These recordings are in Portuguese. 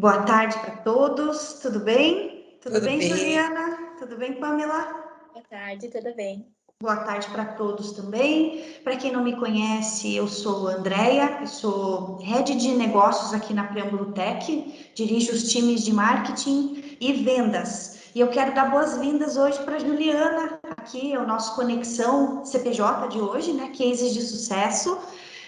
Boa tarde para todos, tudo bem? Tudo bem, bem. Juliana? Tudo bem, Pamela? Boa tarde, tudo bem? Boa tarde para todos também. Para quem não me conhece, eu sou Andréia, eu sou Head de Negócios aqui na Preâmbulo Tech, dirijo os times de marketing e vendas. E eu quero dar boas-vindas hoje para a Juliana, aqui é o nosso Conexão CPJ de hoje, né? Cases de sucesso.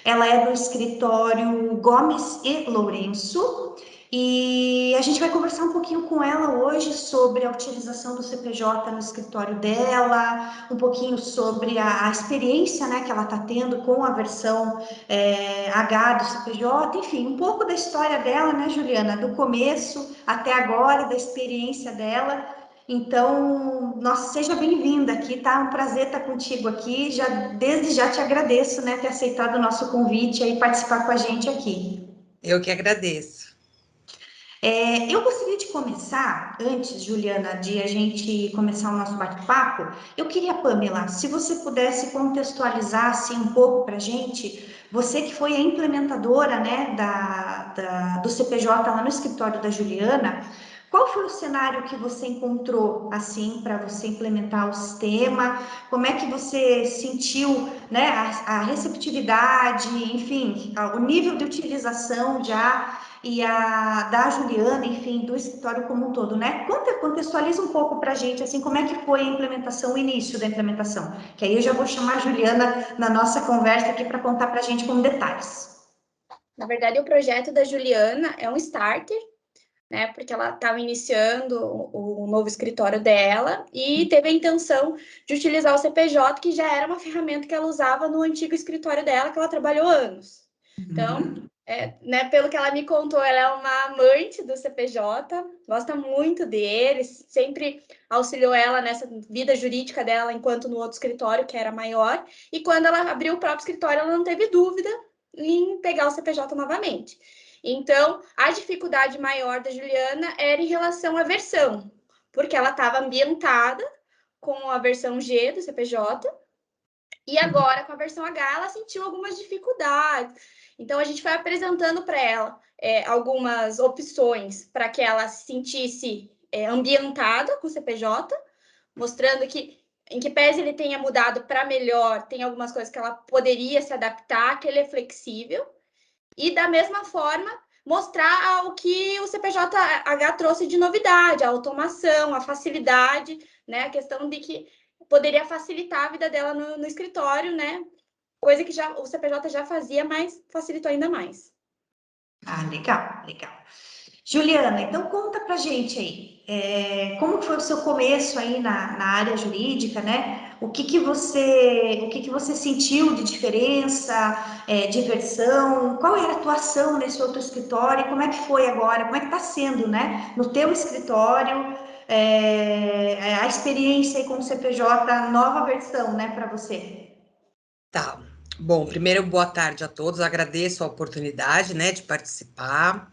Ela é do escritório Gomes e Lourenço. E a gente vai conversar um pouquinho com ela hoje sobre a utilização do CPJ no escritório dela, um pouquinho sobre a experiência, né, que ela está tendo com a versão H do CPJ, enfim, um pouco da história dela, né, Juliana, do começo até agora, da experiência dela. Então, nossa, seja bem-vinda aqui, tá? Um prazer estar contigo aqui. Desde já te agradeço, né, ter aceitado o nosso convite e participar com a gente aqui. Eu que agradeço. Eu gostaria de começar, antes, Juliana, de a gente começar o nosso bate-papo, eu queria, Pamela, se você pudesse contextualizar assim, um pouco para a gente, você que foi a implementadora, né, do CPJ lá no escritório da Juliana, qual foi o cenário que você encontrou assim para você implementar o sistema? Como é que você sentiu, né, a receptividade, enfim, o nível de utilização já e a da Juliana, enfim, do escritório como um todo, né? Contextualiza um pouco para a gente, assim, como é que foi a implementação, o início da implementação, que aí eu já vou chamar a Juliana na nossa conversa aqui para contar para a gente com detalhes. Na verdade, o projeto da Juliana é um starter, né? Porque ela estava iniciando o novo escritório dela e teve a intenção de utilizar o CPJ, que já era uma ferramenta que ela usava no antigo escritório dela, que ela trabalhou anos. Então, né, pelo que ela me contou, ela é uma amante do CPJ, gosta muito dele, sempre auxiliou ela nessa vida jurídica dela, enquanto no outro escritório, que era maior, e quando ela abriu o próprio escritório, ela não teve dúvida em pegar o CPJ novamente. Então, a dificuldade maior da Juliana era em relação à versão, porque ela estava ambientada com a versão G do CPJ, e agora, com a versão H, ela sentiu algumas dificuldades. Então, a gente foi apresentando para ela algumas opções para que ela se sentisse ambientada com o CPJ, mostrando que, em que pese ele tenha mudado para melhor, tem algumas coisas que ela poderia se adaptar, que ele é flexível. E, da mesma forma, mostrar o que o CPJ-H trouxe de novidade, a automação, a facilidade, né? A questão de que poderia facilitar a vida dela no escritório, né? Coisa que o CPJ já fazia, mas facilitou ainda mais. Ah, legal, legal. Juliana, então conta pra gente aí, como foi o seu começo aí na área jurídica, né? O que que você sentiu de diferença, diversão? Qual era a atuação nesse outro escritório? Como é que foi agora? Como é que tá sendo, né? No teu escritório, a experiência aí com o CPJ, nova versão, né, para você? Tá. Bom, primeiro, boa tarde a todos. Agradeço a oportunidade, né, de participar.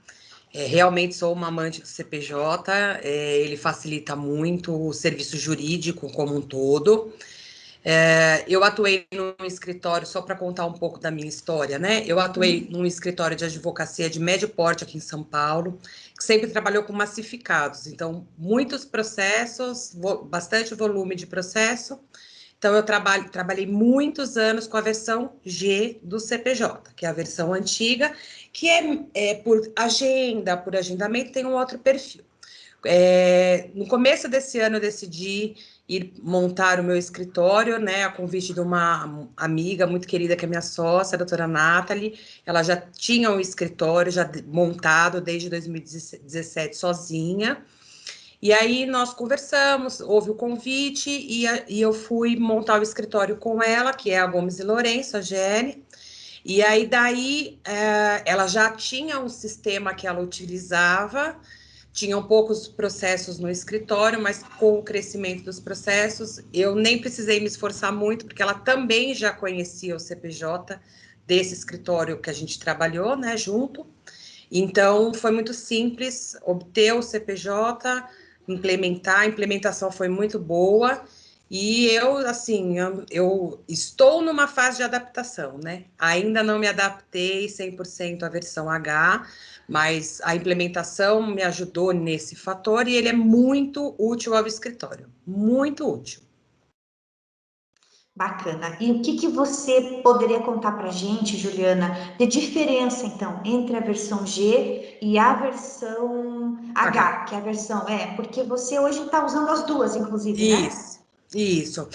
Realmente sou uma amante do CPJ, ele facilita muito o serviço jurídico como um todo. Eu atuei num escritório, só para contar um pouco da minha história, né? Eu atuei num escritório de advocacia de médio porte aqui em São Paulo, que sempre trabalhou com massificados, então muitos processos, bastante volume de processo. Então, eu trabalhei muitos anos com a versão G do CPJ, que é a versão antiga, que é por agenda, por agendamento, tem um outro perfil. No começo desse ano, eu decidi ir montar o meu escritório, né, a convite de uma amiga muito querida, que é minha sócia, a doutora Nathalie. Ela já tinha um escritório já montado desde 2017 sozinha. E aí nós conversamos, houve o convite e eu fui montar o escritório com ela, que é a Gomes e Lourenço, a GL. E aí daí ela já tinha um sistema que ela utilizava, tinham poucos processos no escritório, mas com o crescimento dos processos, eu nem precisei me esforçar muito, porque ela também já conhecia o CPJ desse escritório que a gente trabalhou, né, junto. Então, foi muito simples obter o CPJ, implementar, a implementação foi muito boa, E eu, assim, eu estou numa fase de adaptação, né? Ainda não me adaptei 100% à versão H, mas a implementação me ajudou nesse fator e ele é muito útil ao escritório, muito útil. Bacana. E o que você poderia contar para a gente, Juliana, de diferença, então, entre a versão G e a versão H, que é a versão... porque você hoje está usando as duas, inclusive, né? Isso.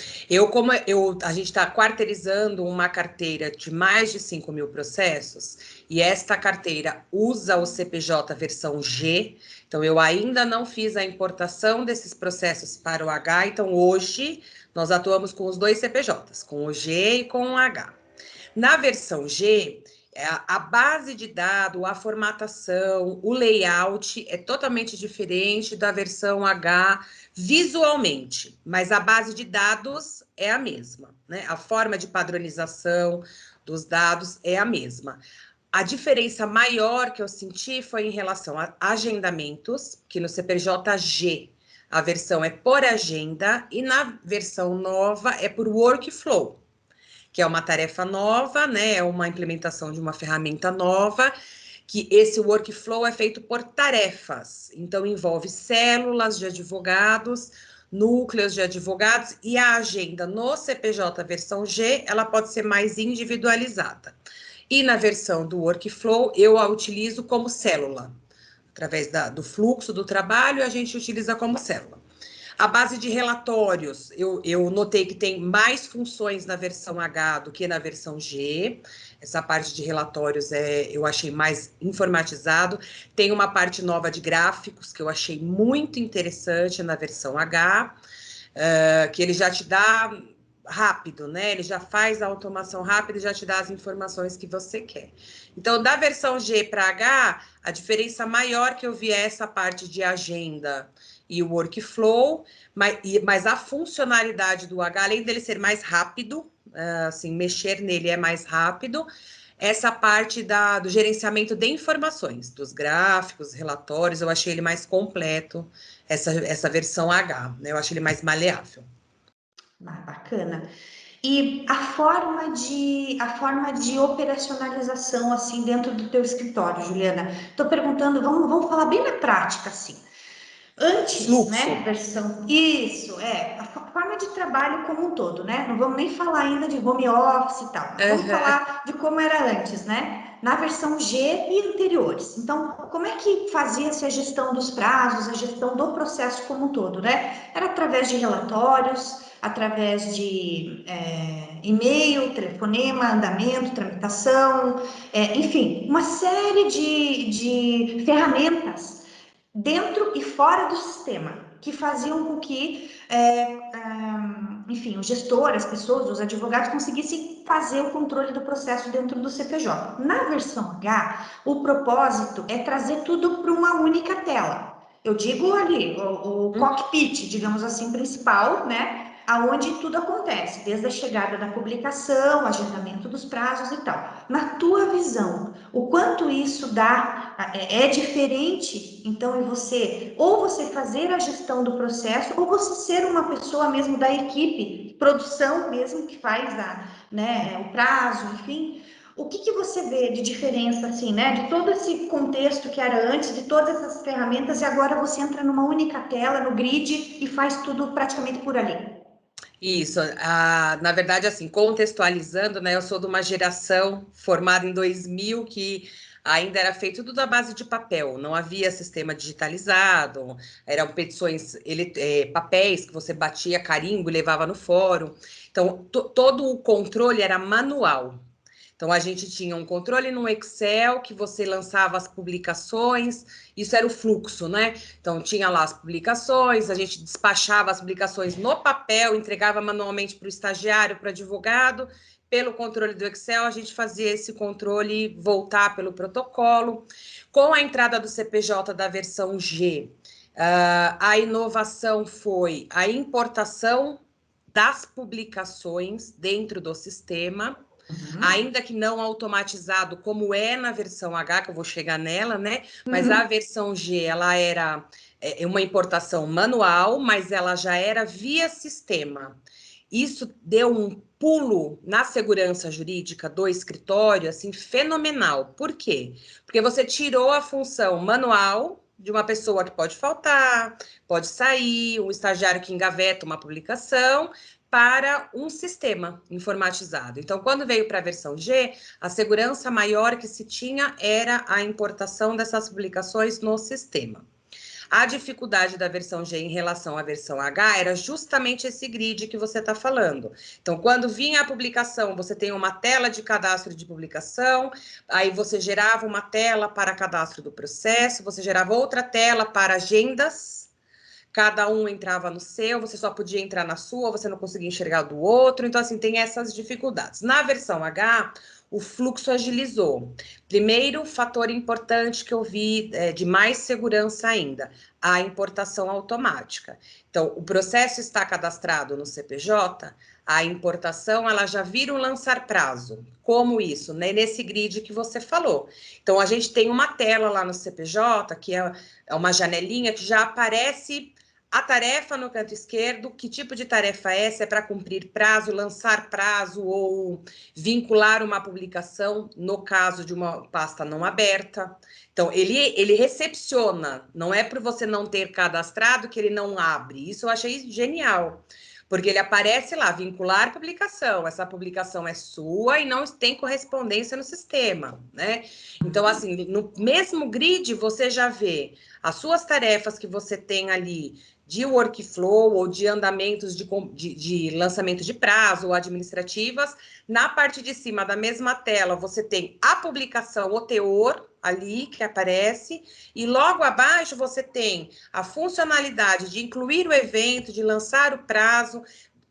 A gente está quarteirizando uma carteira de mais de 5.000 processos, e esta carteira usa o CPJ versão G, então eu ainda não fiz a importação desses processos para o H, então hoje nós atuamos com os dois CPJs, com o G e com o H. Na versão G, a base de dado, a formatação, o layout é totalmente diferente da versão H visualmente, mas a base de dados é a mesma, né? A forma de padronização dos dados é a mesma. A diferença maior que eu senti foi em relação a agendamentos, que no CPJ-G a versão é por agenda e na versão nova é por workflow, que é uma tarefa nova, né? É uma implementação de uma ferramenta nova, que esse workflow é feito por tarefas. Então, envolve células de advogados, núcleos de advogados, e a agenda no CPJ versão G, ela pode ser mais individualizada. E na versão do workflow, eu a utilizo como célula. Através do fluxo do trabalho, a gente utiliza como célula. A base de relatórios, eu notei que tem mais funções na versão H do que na versão G. Essa parte de relatórios eu achei mais informatizado. Tem uma parte nova de gráficos que eu achei muito interessante na versão H, que ele já te dá rápido, né? Ele já faz a automação rápida e já te dá as informações que você quer. Então, da versão G para H, a diferença maior que eu vi é essa parte de agenda e o workflow, mas a funcionalidade do H, além dele ser mais rápido, assim, mexer nele é mais rápido, essa parte do gerenciamento de informações, dos gráficos, relatórios, eu achei ele mais completo, essa versão H, né? Eu achei ele mais maleável. Bacana. E a forma de operacionalização, assim, dentro do teu escritório, Juliana? Estou perguntando, vamos falar bem na prática, assim. Antes, Fluxo. né, isso, a forma de trabalho como um todo, né? Não vamos nem falar ainda de home office e tal, mas vamos falar de como era antes, né? Na versão G e anteriores. Então, como é que fazia-se a gestão dos prazos, a gestão do processo como um todo, né? Era através de relatórios, através de e-mail, telefonema, andamento, tramitação, enfim, uma série de ferramentas dentro e fora do sistema, que faziam com que, enfim, o gestor, as pessoas, os advogados conseguissem fazer o controle do processo dentro do CPJ. Na versão H, o propósito é trazer tudo para uma única tela. Eu digo ali, o cockpit, digamos assim, principal, né? Aonde tudo acontece, desde a chegada da publicação, agendamento dos prazos e tal. Na tua visão, o quanto isso é diferente, então, ou você fazer a gestão do processo, ou você ser uma pessoa mesmo da equipe, produção mesmo, que faz o prazo, enfim. O que você vê de diferença, assim, né? De todo esse contexto que era antes, de todas essas ferramentas, e agora você entra numa única tela, no grid, e faz tudo praticamente por ali. Isso, na verdade, assim, contextualizando, né, eu sou de uma geração formada em 2000 que ainda era feito tudo à base de papel, não havia sistema digitalizado, eram petições, papéis que você batia carimbo e levava no fórum, então todo o controle era manual. Então, a gente tinha um controle no Excel que você lançava as publicações, isso era o fluxo, né? Então, tinha lá as publicações, a gente despachava as publicações no papel, entregava manualmente para o estagiário, para o advogado. Pelo controle do Excel, a gente fazia esse controle voltar pelo protocolo. Com a entrada do CPJ da versão G, a inovação foi a importação das publicações dentro do sistema, ainda que não automatizado, como é na versão H, que eu vou chegar nela, né? Mas a versão G, ela era uma importação manual, mas ela já era via sistema. Isso deu um pulo na segurança jurídica do escritório, assim, fenomenal. Por quê? Porque você tirou a função manual de uma pessoa que pode faltar, pode sair, um estagiário que engaveta uma publicação, para um sistema informatizado. Então, quando veio para a versão G, a segurança maior que se tinha era a importação dessas publicações no sistema. A dificuldade da versão G em relação à versão H era justamente esse grid que você está falando. Então, quando vinha a publicação, você tem uma tela de cadastro de publicação, aí você gerava uma tela para cadastro do processo, você gerava outra tela para agendas, cada um entrava no seu, você só podia entrar na sua, você não conseguia enxergar do outro, então, assim, tem essas dificuldades. Na versão H, o fluxo agilizou. Primeiro fator importante que eu vi de mais segurança ainda, a importação automática. Então, o processo está cadastrado no CPJ, a importação ela já vira um lançar prazo. Como isso? Né? Nesse grid que você falou. Então, a gente tem uma tela lá no CPJ, que é uma janelinha que já aparece a tarefa no canto esquerdo, que tipo de tarefa é essa? É para cumprir prazo, lançar prazo ou vincular uma publicação, no caso de uma pasta não aberta. Então, ele recepciona, não é por você não ter cadastrado que ele não abre. Isso eu achei genial, porque ele aparece lá, vincular publicação. Essa publicação é sua e não tem correspondência no sistema, né? Então, assim, no mesmo grid, você já vê as suas tarefas que você tem ali de workflow ou de andamentos de lançamento de prazo ou administrativas. Na parte de cima da mesma tela, você tem a publicação, o teor ali que aparece, e logo abaixo você tem a funcionalidade de incluir o evento, de lançar o prazo,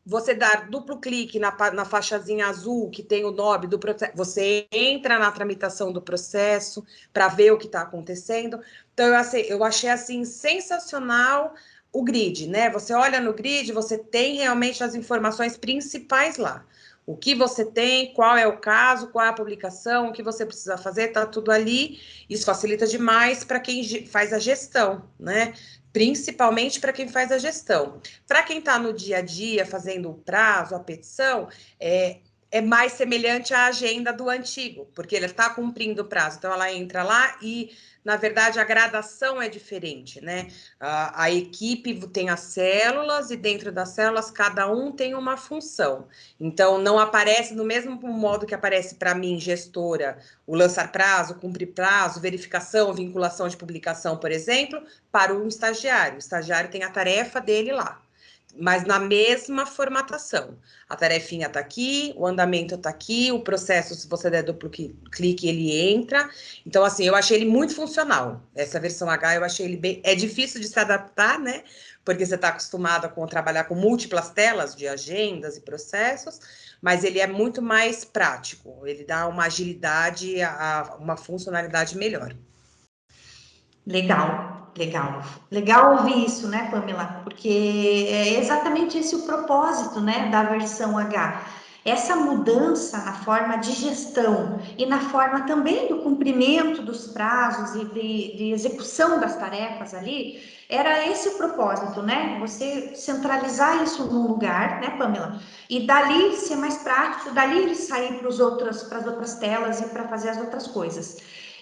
você dar duplo clique na faixazinha azul que tem o nome do processo, você entra na tramitação do processo para ver o que está acontecendo. Então, eu achei assim sensacional o grid, né? Você olha no grid, você tem realmente as informações principais lá. O que você tem, qual é o caso, qual é a publicação, o que você precisa fazer, tá tudo ali. Isso facilita demais para quem faz a gestão, né? Principalmente para quem faz a gestão. Para quem está no dia a dia fazendo o prazo, a petição, é mais semelhante à agenda do antigo, porque ele está cumprindo o prazo. Então, ela entra lá e, na verdade, a gradação é diferente, né? A equipe tem as células e dentro das células cada um tem uma função. Então, não aparece no mesmo modo que aparece para mim, gestora, o lançar prazo, cumprir prazo, verificação, vinculação de publicação, por exemplo, para um estagiário. O estagiário tem a tarefa dele lá, mas na mesma formatação. A tarefinha está aqui, o andamento está aqui, o processo, se você der duplo clique, ele entra. Então, assim, eu achei ele muito funcional. Essa versão H, eu achei ele bem... É difícil de se adaptar, né? Porque você está acostumado a trabalhar com múltiplas telas de agendas e processos, mas ele é muito mais prático. Ele dá uma agilidade, uma funcionalidade melhor. Legal, legal. Legal ouvir isso, né, Pamela? Porque é exatamente esse o propósito, né, da versão H. Essa mudança na forma de gestão e na forma também do cumprimento dos prazos e de execução das tarefas ali, era esse o propósito, né? Você centralizar isso num lugar, né, Pamela? E dali ser mais prático, dali ele sair para as outras telas e para fazer as outras coisas.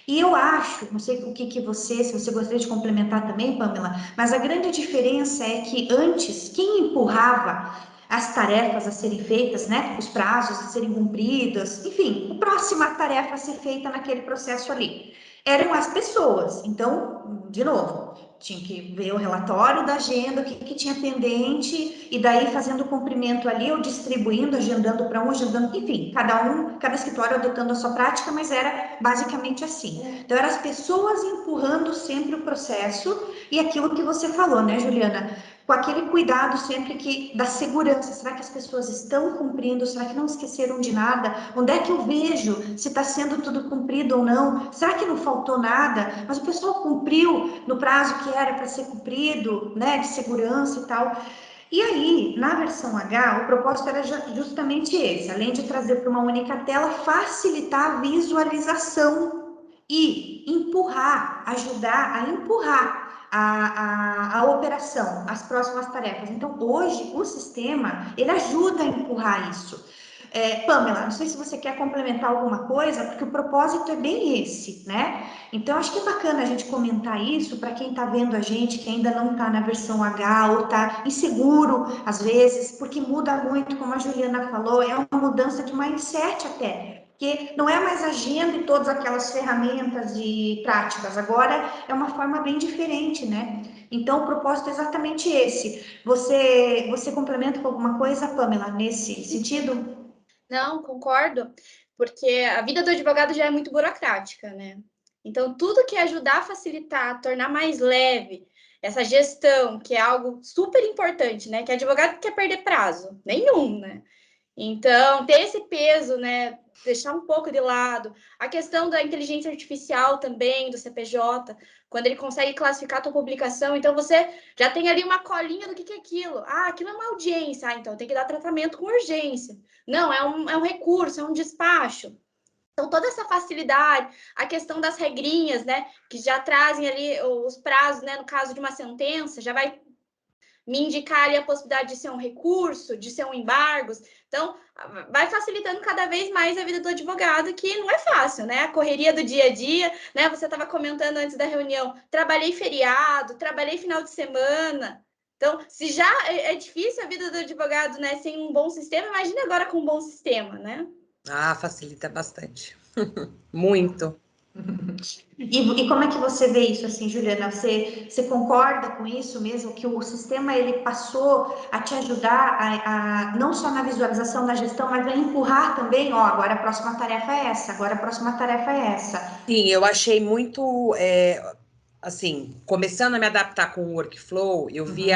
E eu acho, não sei o que você, se você gostaria de complementar também, Pamela, mas a grande diferença é que antes, quem empurrava as tarefas a serem feitas, né, os prazos a serem cumpridos, enfim, a próxima tarefa a ser feita naquele processo ali, eram as pessoas. Então, de novo, tinha que ver o relatório da agenda, o que tinha pendente, e daí fazendo o cumprimento ali, ou distribuindo, agendando para um, agendando, enfim, cada escritório adotando a sua prática, mas era basicamente assim. Então, eram as pessoas empurrando sempre o processo, e aquilo que você falou, né, Juliana? Com aquele cuidado sempre da segurança. Será que as pessoas estão cumprindo? Será que não esqueceram de nada? Onde é que eu vejo se está sendo tudo cumprido ou não? Será que não faltou nada? Mas o pessoal cumpriu no prazo que era para ser cumprido, né? De segurança e tal. E aí, na versão H, o propósito era justamente esse. Além de trazer para uma única tela, facilitar a visualização e empurrar, ajudar a empurrar a operação, as próximas tarefas. Então, hoje, o sistema, ele ajuda a empurrar isso. Pamela, não sei se você quer complementar alguma coisa, porque o propósito é bem esse, né? Então, acho que é bacana a gente comentar isso para quem está vendo a gente, que ainda não está na versão H ou está inseguro, às vezes, porque muda muito, como a Juliana falou, é uma mudança de mindset até. Porque não é mais agenda e todas aquelas ferramentas e práticas, agora é uma forma bem diferente, né? Então, o propósito é exatamente esse. Você complementa com alguma coisa, Pamela, nesse sentido? Não, concordo, porque a vida do advogado já é muito burocrática, né? Então, tudo que ajudar a facilitar, tornar mais leve essa gestão, que é algo super importante, né? Que advogado quer perder prazo? Nenhum, né? Então, ter esse peso, né? Deixar um pouco de lado. A questão da inteligência artificial também, do CPJ, quando ele consegue classificar a tua publicação, então você já tem ali uma colinha do que é aquilo. Ah, aquilo é uma audiência, então tem que dar tratamento com urgência. Não, é um recurso, é um despacho. Então, toda essa facilidade, a questão das regrinhas, né, que já trazem ali os prazos, né, no caso de uma sentença, já vai me indicar ali a possibilidade de ser um recurso, de ser um embargo. Então, vai facilitando cada vez mais a vida do advogado, que não é fácil, né? A correria do dia a dia, né? Você estava comentando antes da reunião, trabalhei feriado, trabalhei final de semana. Então, se já é difícil a vida do advogado, né, sem um bom sistema, imagine agora com um bom sistema, né? Ah, facilita bastante. Muito. E como é que você vê isso, assim, Juliana? Você concorda com isso mesmo, que o sistema ele passou a te ajudar não só na visualização da gestão, mas a empurrar também, ó, agora a próxima tarefa é essa, agora a próxima tarefa é essa. Sim, eu achei muito, assim, começando a me adaptar com o workflow, eu vi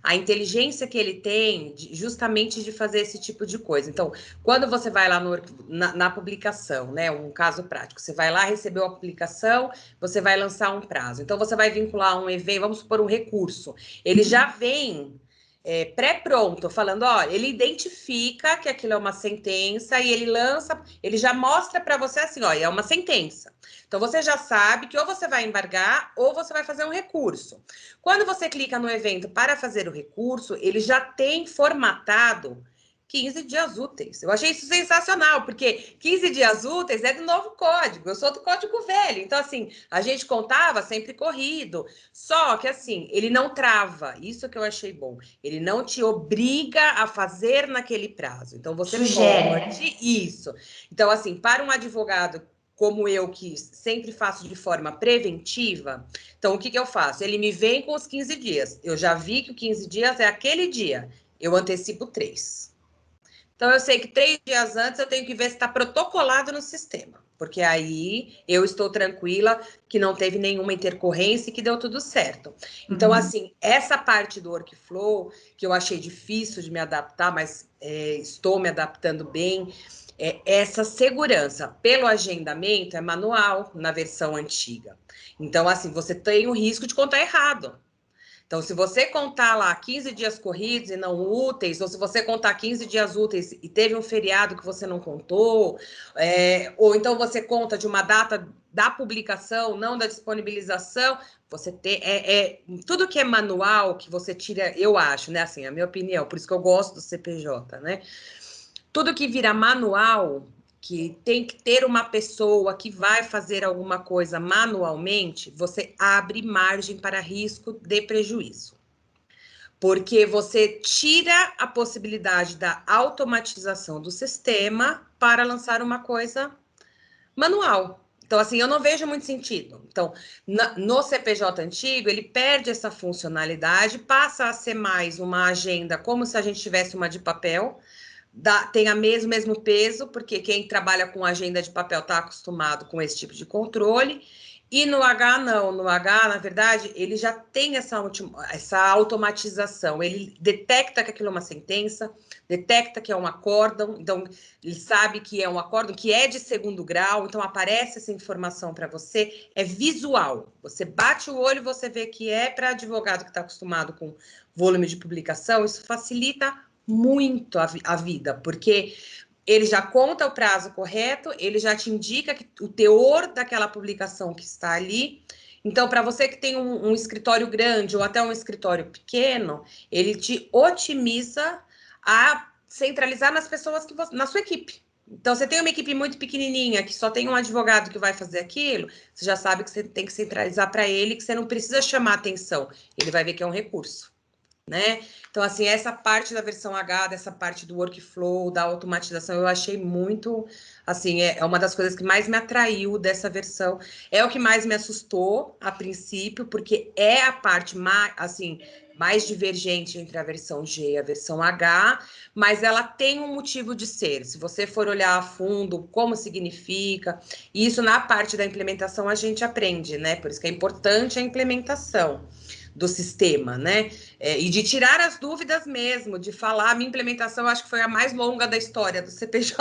a inteligência que ele tem justamente de fazer esse tipo de coisa. Então, quando você vai lá na publicação, né, um caso prático, você vai lá, recebeu a publicação, você vai lançar um prazo. Então, você vai vincular um evento, vamos supor, um recurso. Ele já vem pré-pronto, falando, ó, ele identifica que aquilo é uma sentença e ele lança, ele já mostra para você assim, ó, é uma sentença. Então você já sabe que ou você vai embargar ou você vai fazer um recurso. Quando você clica no evento para fazer o recurso, ele já tem formatado 15 dias úteis. Eu achei isso sensacional, porque 15 dias úteis é do novo código, eu sou do código velho. Então, assim, a gente contava sempre corrido. Só que, assim, ele não trava. Isso que eu achei bom. Ele não te obriga a fazer naquele prazo. Então, você Sugere, pode né? isso. Então, assim, para um advogado como eu, que sempre faço de forma preventiva, então, o que eu faço? Ele me vem com os 15 dias. Eu já vi que o 15 dias é aquele dia. Eu antecipo 3. Então, eu sei que 3 dias antes eu tenho que ver se está protocolado no sistema, porque aí eu estou tranquila que não teve nenhuma intercorrência e que deu tudo certo. Então, assim, essa parte do workflow, que eu achei difícil de me adaptar, mas estou me adaptando bem, essa segurança pelo agendamento é manual na versão antiga. Então, assim, você tem o risco de contar errado. Então, se você contar lá 15 dias corridos e não úteis, ou se você contar 15 dias úteis e teve um feriado que você não contou, ou então você conta de uma data da publicação, não da disponibilização, você tem. Tudo que é manual, que você tira, eu acho, né? Assim, a minha opinião, por isso que eu gosto do CPJ, né? Tudo que vira manual, que tem que ter uma pessoa que vai fazer alguma coisa manualmente, você abre margem para risco de prejuízo. Porque você tira a possibilidade da automatização do sistema para lançar uma coisa manual. Então, assim, eu não vejo muito sentido. Então, no CPJ antigo, ele perde essa funcionalidade, passa a ser mais uma agenda, como se a gente tivesse uma de papel, tem o mesmo peso, porque quem trabalha com agenda de papel está acostumado com esse tipo de controle. E no H, não. No H, na verdade, ele já tem essa automatização. Ele detecta que aquilo é uma sentença, detecta que é um acórdão, então ele sabe que é um acórdão, que é de segundo grau, então aparece essa informação para você, é visual. Você bate o olho e você vê que é para advogado que está acostumado com volume de publicação, isso facilita muito a vida, porque ele já conta o prazo correto, ele já te indica o teor daquela publicação que está ali, Então, para você que tem um escritório grande ou até um escritório pequeno, ele te otimiza a centralizar nas pessoas que na sua equipe. Então, você tem uma equipe muito pequenininha, que só tem um advogado que vai fazer aquilo, você já sabe que você tem que centralizar para ele, que você não precisa chamar atenção. Ele vai ver que é um recurso, né? Então, assim, essa parte da versão H, dessa parte do workflow, da automatização, eu achei muito, assim, é uma das coisas que mais me atraiu dessa versão. É o que mais me assustou a princípio, porque é a parte mais, assim, mais divergente entre a versão G e a versão H, mas ela tem um motivo de ser. Se você for olhar a fundo como significa, isso na parte da implementação a gente aprende, né? Por isso que é importante a implementação do sistema, né? E de tirar as dúvidas mesmo, de falar, a minha implementação acho que foi a mais longa da história do CPJ.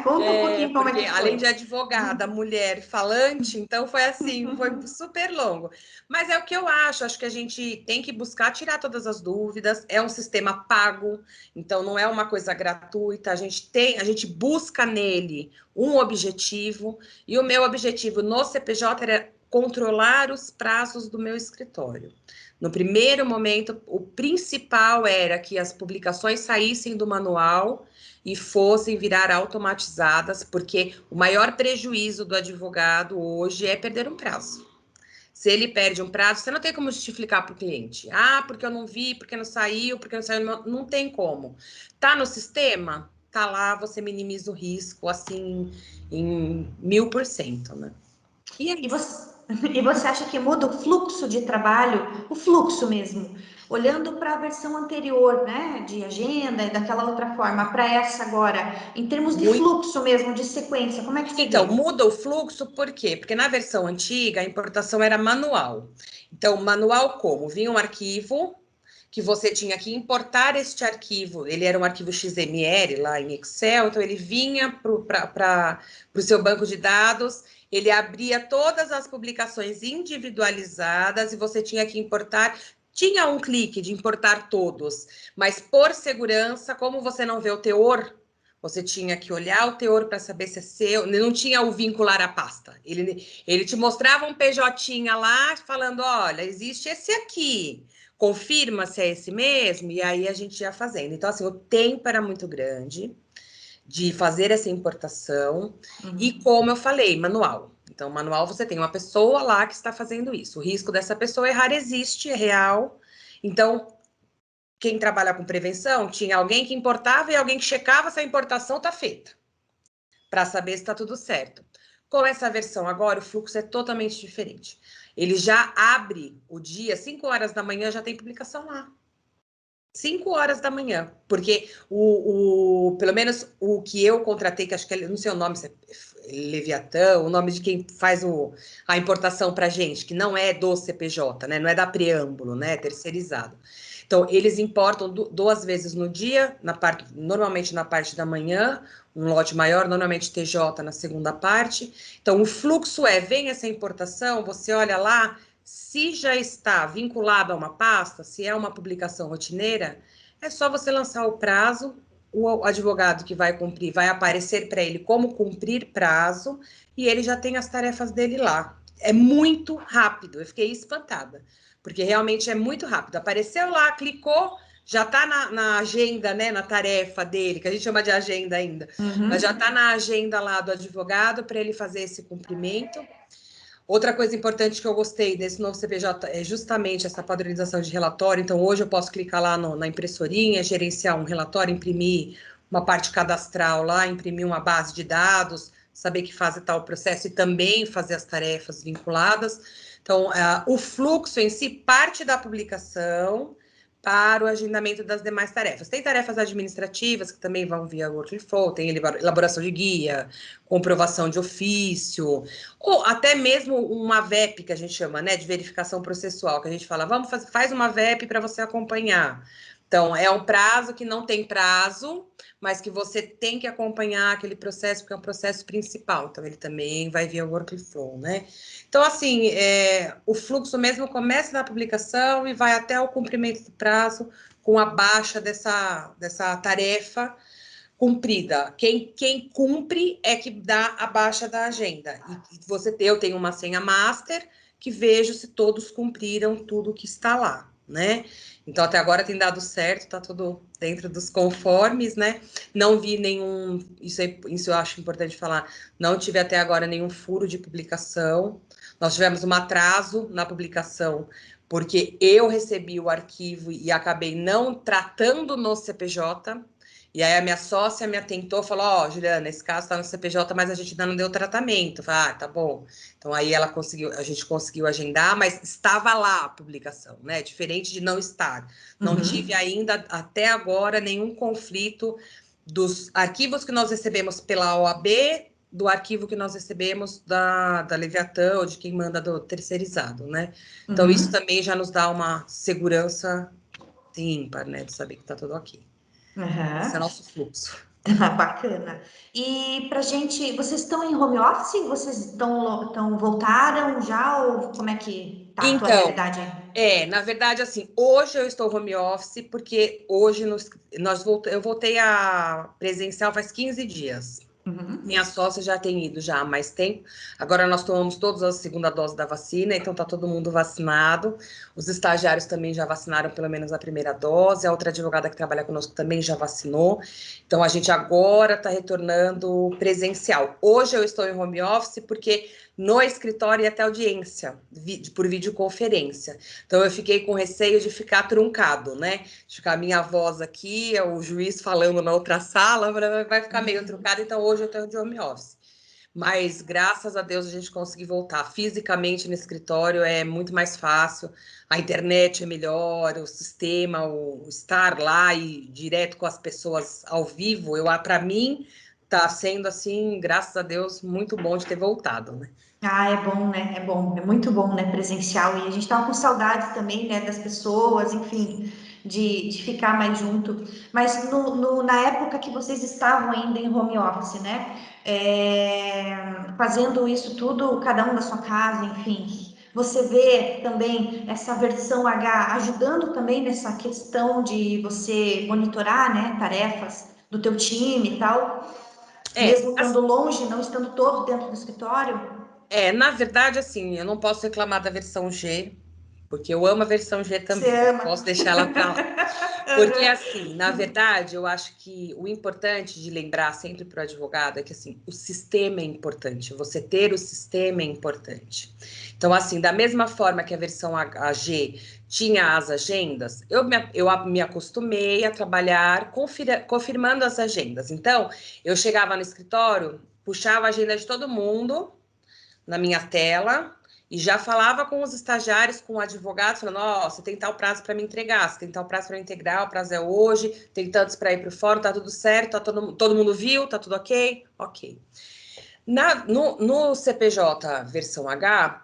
Conta um pouquinho como é Porque que além de foi. advogada, mulher, falante, então foi assim, foi super longo. Mas é o que eu acho que a gente tem que buscar tirar todas as dúvidas, é um sistema pago, então não é uma coisa gratuita, a gente busca nele um objetivo, e o meu objetivo no CPJ era controlar os prazos do meu escritório. No primeiro momento, o principal era que as publicações saíssem do manual e fossem virar automatizadas, porque o maior prejuízo do advogado hoje é perder um prazo. Se ele perde um prazo, você não tem como justificar para o cliente. Ah, porque eu não vi, porque não saiu, porque não saiu. Não tem como. Tá no sistema? Tá lá, você minimiza o risco, assim, em 1000%, né? E você acha que muda o fluxo de trabalho, o fluxo mesmo, olhando para a versão anterior, né, de agenda e daquela outra forma, para essa agora, em termos de Muito. fluxo mesmo, de sequência, como é que você Então, vê? muda o fluxo, por quê? Porque na versão antiga, a importação era manual. Então, manual como? Vinha um arquivo que você tinha que importar este arquivo. Ele era um arquivo XML lá em Excel, então ele vinha para o seu banco de dados, ele abria todas as publicações individualizadas e você tinha que importar. Tinha um clique de importar todos, mas por segurança, como você não vê o teor, você tinha que olhar o teor para saber se é seu. Não tinha o vincular a pasta. Ele te mostrava um PJ lá, falando: olha, existe esse aqui. Confirma se é esse mesmo, e aí a gente ia fazendo. Então, assim, o tempo era muito grande de fazer essa importação. E como eu falei, manual. Então, manual, você tem uma pessoa lá que está fazendo isso. O risco dessa pessoa errar existe, é real. Então, quem trabalha com prevenção, tinha alguém que importava e alguém que checava se a importação está feita, para saber se está tudo certo. Com essa versão agora, o fluxo é totalmente diferente. Ele já abre o dia, 5 horas da manhã já tem publicação lá. 5 horas da manhã, porque pelo menos o que eu contratei, que acho que não sei o nome, se é Leviatã, o nome de quem faz a importação para gente, que não é do CPJ, né? Não é da Preâmbulo, né? É terceirizado. Então, eles importam 2 vezes no dia, normalmente na parte da manhã, um lote maior, normalmente TJ na segunda parte. Então, o fluxo vem essa importação, você olha lá, se já está vinculado a uma pasta, se é uma publicação rotineira, é só você lançar o prazo, o advogado que vai cumprir vai aparecer para ele como cumprir prazo e ele já tem as tarefas dele lá. É muito rápido, eu fiquei espantada, porque realmente é muito rápido. Apareceu lá, clicou, já está na agenda, né, na tarefa dele, que a gente chama de agenda ainda, mas já está na agenda lá do advogado para ele fazer esse cumprimento. Outra coisa importante que eu gostei desse novo CPJ é justamente essa padronização de relatório. Então, hoje eu posso clicar lá na impressorinha, gerenciar um relatório, imprimir uma parte cadastral lá, imprimir uma base de dados, saber que fase está o processo e também fazer as tarefas vinculadas. Então, o fluxo em si parte da publicação para o agendamento das demais tarefas. Tem tarefas administrativas que também vão via workflow, tem elaboração de guia, comprovação de ofício, ou até mesmo uma VEP, que a gente chama, né, de verificação processual, que a gente fala, faz uma VEP para você acompanhar. Então, é um prazo que não tem prazo, mas que você tem que acompanhar aquele processo, porque é um processo principal. Então, ele também vai via workflow, né? Então, assim, o fluxo mesmo começa na publicação e vai até o cumprimento do prazo com a baixa dessa tarefa cumprida. Quem cumpre é que dá a baixa da agenda. Eu tenho uma senha master, que vejo se todos cumpriram tudo que está lá, né? Então, até agora tem dado certo, tá tudo dentro dos conformes, né? Não vi nenhum, isso eu acho importante falar, não tive até agora nenhum furo de publicação. Nós tivemos um atraso na publicação, porque eu recebi o arquivo e acabei não tratando no CPJ, e aí a minha sócia me atentou e falou, ó, Juliana, esse caso está no CPJ, mas a gente ainda não deu tratamento. Eu falei, tá bom. Então aí a gente conseguiu agendar, mas estava lá a publicação, né? Diferente de não estar. Não tive ainda, até agora, nenhum conflito dos arquivos que nós recebemos pela OAB, do arquivo que nós recebemos da Leviatã, ou de quem manda do terceirizado, né? Então isso também já nos dá uma segurança ímpar, né? De saber que está tudo ok. Esse é o nosso fluxo. Bacana. E pra gente, vocês estão em home office? Vocês voltaram já? Ou como é que tá a tua Então, realidade aí? na verdade, assim, hoje eu estou home office, porque hoje eu voltei a presencial faz 15 dias. Minha sócia já tem ido já há mais tempo. Agora nós tomamos todas a segunda dose da vacina, então tá todo mundo vacinado. Os estagiários também já vacinaram pelo menos a primeira dose. A outra advogada que trabalha conosco também já vacinou. Então a gente agora está retornando presencial. Hoje eu estou em home office porque no escritório ia ter audiência por videoconferência. Então eu fiquei com receio de ficar truncado, né? De ficar a minha voz aqui, o juiz falando na outra sala, vai ficar meio truncado. Então hoje eu estou de home office. Mas graças a Deus a gente conseguiu voltar. Fisicamente no escritório é muito mais fácil, a internet é melhor, o sistema, o estar lá e direto com as pessoas ao vivo, para mim está sendo assim, graças a Deus, muito bom de ter voltado, né? Ah, é bom, né? É bom, é muito bom, né? Presencial. E a gente tava com saudades também, né? Das pessoas, enfim, de ficar mais junto. Mas na época que vocês estavam ainda em home office, né? Fazendo isso tudo, cada um da sua casa, enfim. Você vê também essa versão H ajudando também nessa questão de você monitorar, né? Tarefas do teu time e tal, mesmo estando longe, não estando todo dentro do escritório. Na verdade, assim, eu não posso reclamar da versão G, porque eu amo a versão G Você também. ama. Posso deixar ela para lá. Porque, assim, na verdade, eu acho que o importante de lembrar sempre para o advogado é que, assim, o sistema é importante. Você ter o sistema é importante. Então, assim, da mesma forma que a versão AG tinha as agendas, eu me acostumei a trabalhar confirmando as agendas. Então, eu chegava no escritório, puxava a agenda de todo mundo na minha tela e já falava com os estagiários, com o advogado, falando, ó, você tem tal prazo para me entregar, você tem tal prazo para me integrar, o prazo é hoje, tem tantos para ir para o fórum, tá tudo certo, tá todo mundo viu, tá tudo ok? Ok. No CPJ versão H,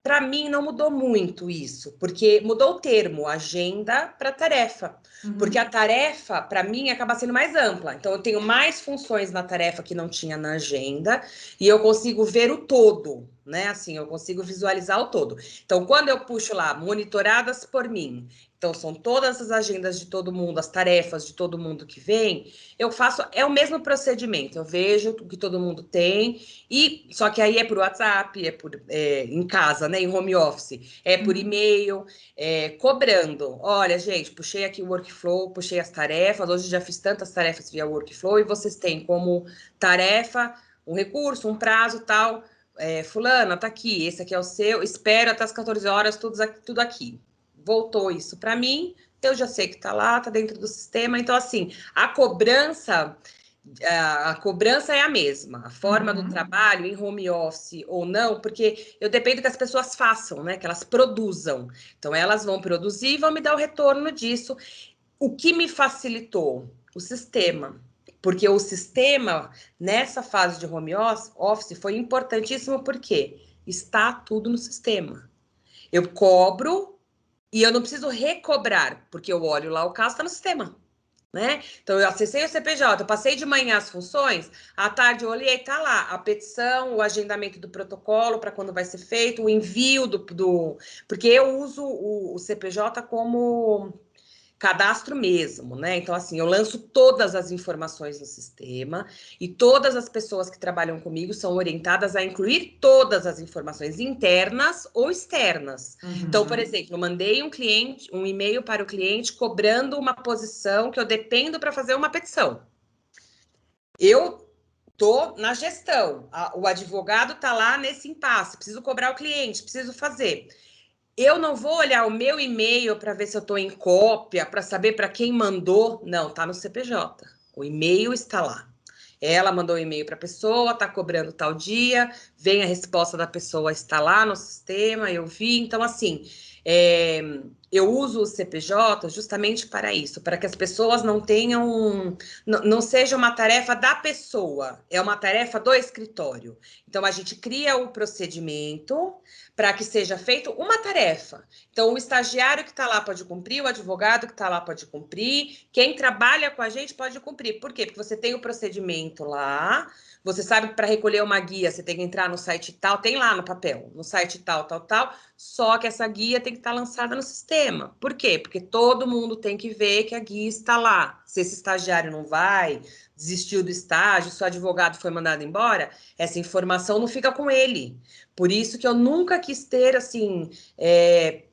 para mim não mudou muito isso, porque mudou o termo agenda para tarefa, porque a tarefa para mim acaba sendo mais ampla. Então eu tenho mais funções na tarefa que não tinha na agenda e eu consigo ver o todo, né? Assim, eu consigo visualizar o todo. Então quando eu puxo lá monitoradas por mim, então são todas as agendas de todo mundo, as tarefas de todo mundo que vem, eu faço o mesmo procedimento. Eu vejo o que todo mundo tem e só que aí é por WhatsApp, em casa, né, em home office, é por e-mail, cobrando. Olha, gente, puxei aqui o workflow, puxei as tarefas, hoje já fiz tantas tarefas via workflow e vocês têm como tarefa um recurso, um prazo tal, fulana, tá aqui, esse aqui é o seu, espero até as 14 horas, tudo aqui. Voltou isso para mim, eu já sei que tá lá, tá dentro do sistema, então assim, a cobrança é a mesma, a forma do trabalho em home office ou não, porque eu dependo que as pessoas façam, né? Que elas produzam. Então, elas vão produzir e vão me dar o retorno disso. O que me facilitou? O sistema. Porque o sistema, nessa fase de home office, foi importantíssimo porque está tudo no sistema. Eu cobro e eu não preciso recobrar, porque eu olho lá, o caso está no sistema. Né? Então, eu acessei o CPJ, eu passei de manhã as funções, à tarde eu olhei, tá lá, a petição, o agendamento do protocolo para quando vai ser feito, o envio porque eu uso o CPJ como cadastro mesmo, né? Então, assim, eu lanço todas as informações no sistema e todas as pessoas que trabalham comigo são orientadas a incluir todas as informações internas ou externas. Então, por exemplo, eu mandei um e-mail para o cliente cobrando uma posição que eu dependo para fazer uma petição. Eu tô na gestão, o advogado tá lá nesse impasse, preciso cobrar o cliente, preciso fazer. Eu não vou olhar o meu e-mail para ver se eu estou em cópia, para saber para quem mandou. Não, tá no CPJ. O e-mail está lá. Ela mandou um e-mail para a pessoa, está cobrando tal dia, vem a resposta da pessoa, está lá no sistema, eu vi. Então, assim, eu uso o CPJ justamente para isso, para que as pessoas não tenham, não seja uma tarefa da pessoa, é uma tarefa do escritório. Então, a gente cria o procedimento para que seja feito uma tarefa. Então, o estagiário que está lá pode cumprir, o advogado que está lá pode cumprir, quem trabalha com a gente pode cumprir. Por quê? Porque você tem o procedimento lá, você sabe que para recolher uma guia você tem que entrar no site tal, tem lá no papel, no site tal, só que essa guia tem que estar lançada no sistema. Por quê? Porque todo mundo tem que ver que a guia está lá. Se esse estagiário não vai, desistiu do estágio, se o advogado foi mandado embora, essa informação não fica com ele. Por isso que eu nunca quis ter, assim,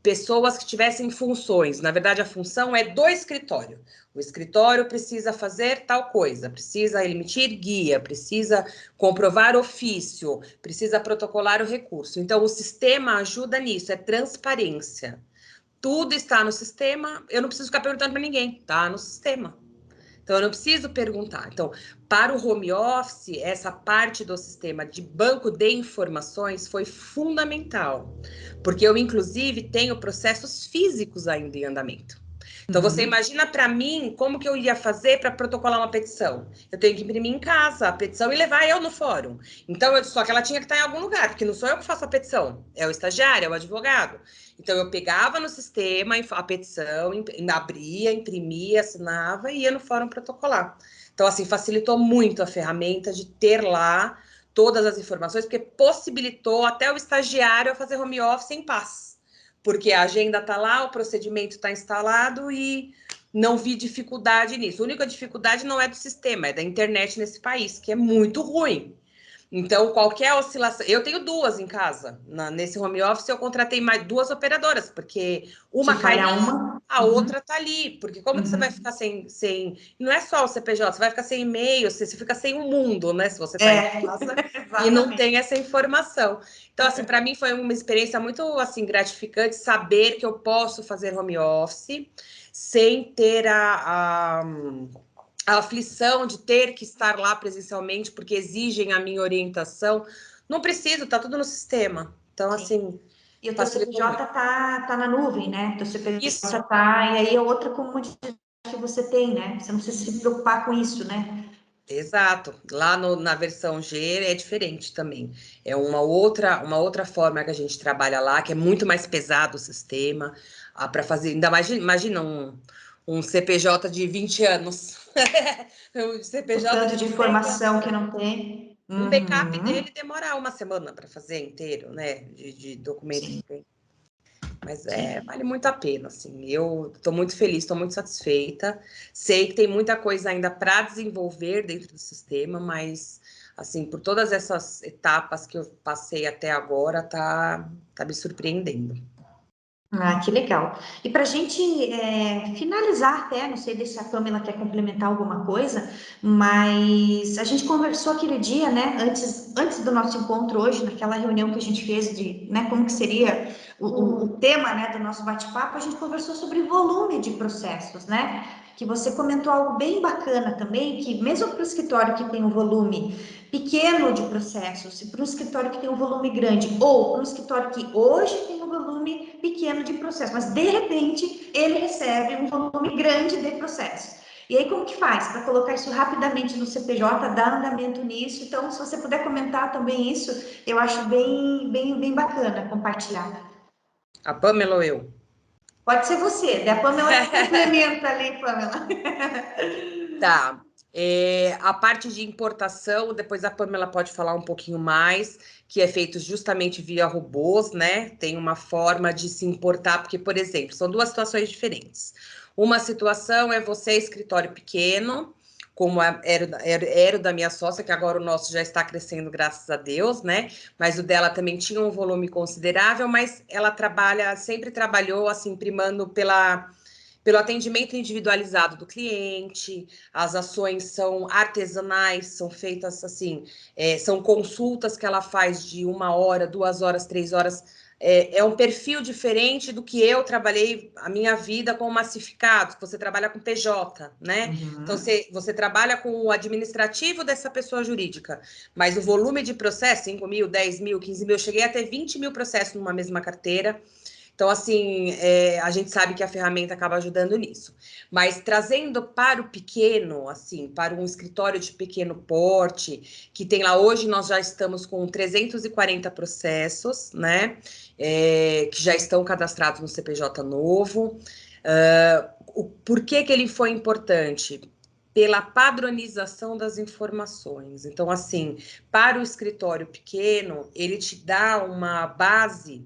pessoas que tivessem funções. Na verdade, a função é do escritório. O escritório precisa fazer tal coisa, precisa emitir guia, precisa comprovar ofício, precisa protocolar o recurso. Então, o sistema ajuda nisso, é transparência. Tudo está no sistema, eu não preciso ficar perguntando para ninguém, tá no sistema. Então, eu não preciso perguntar. Então, para o home office, essa parte do sistema de banco de informações foi fundamental, porque eu, inclusive, tenho processos físicos ainda em andamento. Então, você imagina para mim como que eu ia fazer para protocolar uma petição. Eu tenho que imprimir em casa a petição e levar eu no fórum. Então, só que ela tinha que estar em algum lugar, porque não sou eu que faço a petição, é o estagiário, é o advogado. Então, eu pegava no sistema a petição, abria, imprimia, assinava e ia no fórum protocolar. Então, assim, facilitou muito a ferramenta de ter lá todas as informações, porque possibilitou até o estagiário a fazer home office em paz. Porque a agenda está lá, o procedimento está instalado e não vi dificuldade nisso. A única dificuldade não é do sistema, é da internet nesse país, que é muito ruim. Então, qualquer oscilação... Eu tenho duas em casa. Nesse home office, eu contratei mais 2 operadoras, porque uma cai ali, a outra tá ali. Porque como que você vai ficar sem... Não é só o CPJ, você vai ficar sem e-mail, você fica sem o mundo, né? Se você tá em casa e não tem essa informação. Então, assim, para mim foi uma experiência muito, assim, gratificante saber que eu posso fazer home office sem ter a aflição de ter que estar lá presencialmente porque exigem a minha orientação. Não preciso, tá tudo no sistema. Então, assim... E o teu CPJ tá na nuvem, né? O teu CPJ tá... E aí é outra comodidade que você tem, né? Você não precisa se preocupar com isso, né? Exato. Lá na versão G é diferente também. É uma outra forma que a gente trabalha lá, que é muito mais pesado o sistema. Para fazer... Ainda mais, imagina um CPJ de 20 anos. O tanto de informação que não tem. Um backup dele demora uma semana para fazer inteiro, né? De documento que tem. Mas vale muito a pena, assim. Eu estou muito feliz, estou muito satisfeita. Sei que tem muita coisa ainda para desenvolver dentro do sistema, mas, assim, por todas essas etapas que eu passei até agora, tá me surpreendendo. Ah, que legal. E para a gente finalizar até, não sei se a Pamela quer complementar alguma coisa, mas a gente conversou aquele dia, né, antes do nosso encontro hoje, naquela reunião que a gente fez de, né, como que seria o tema, né, do nosso bate-papo, a gente conversou sobre volume de processos, né, que você comentou algo bem bacana também, que mesmo para o escritório que tem um volume pequeno de processos, e para um escritório que tem um volume grande, ou para um escritório que hoje tem um volume pequeno de processo, mas de repente ele recebe um volume grande de processo. E aí como que faz para colocar isso rapidamente no CPJ, dar andamento nisso? Então, se você puder comentar também isso, eu acho bem bacana compartilhar. A Pamela ou eu? Pode ser você, a Pamela complementa ali, Pamela. Tá. A parte de importação, depois a Pamela pode falar um pouquinho mais, que é feito justamente via robôs, né? Tem uma forma de se importar, porque, por exemplo, são 2 situações diferentes. Uma situação é você, escritório pequeno, como era o da minha sócia, que agora o nosso já está crescendo, graças a Deus, né? Mas o dela também tinha um volume considerável, mas ela sempre trabalhou assim, primando pelo atendimento individualizado do cliente. As ações são artesanais, são feitas assim, são consultas que ela faz de 1 hora, 2 horas, 3 horas. É um perfil diferente do que eu trabalhei a minha vida com massificados, que você trabalha com PJ, né? Uhum. Então, você trabalha com o administrativo dessa pessoa jurídica, mas o volume de processo, 5 mil, 10 mil, 15 mil, eu cheguei a ter 20 mil processos numa mesma carteira. Então, assim, a gente sabe que a ferramenta acaba ajudando nisso. Mas trazendo para o pequeno, assim, para um escritório de pequeno porte, que tem lá hoje, nós já estamos com 340 processos, né? Que já estão cadastrados no CPJ novo. Por que ele foi importante? Pela padronização das informações. Então, assim, para o escritório pequeno, ele te dá uma base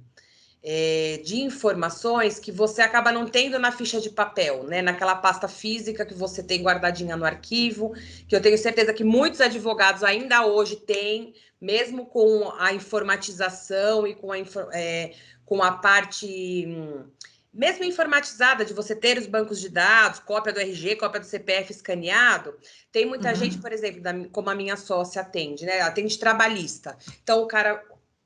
de informações que você acaba não tendo na ficha de papel, né? Naquela pasta física que você tem guardadinha no arquivo, que eu tenho certeza que muitos advogados ainda hoje têm, mesmo com a informatização e com a parte mesmo informatizada, de você ter os bancos de dados, cópia do RG, cópia do CPF escaneado. Tem muita gente, por exemplo, como a minha sócia atende, né? Atende trabalhista. Então,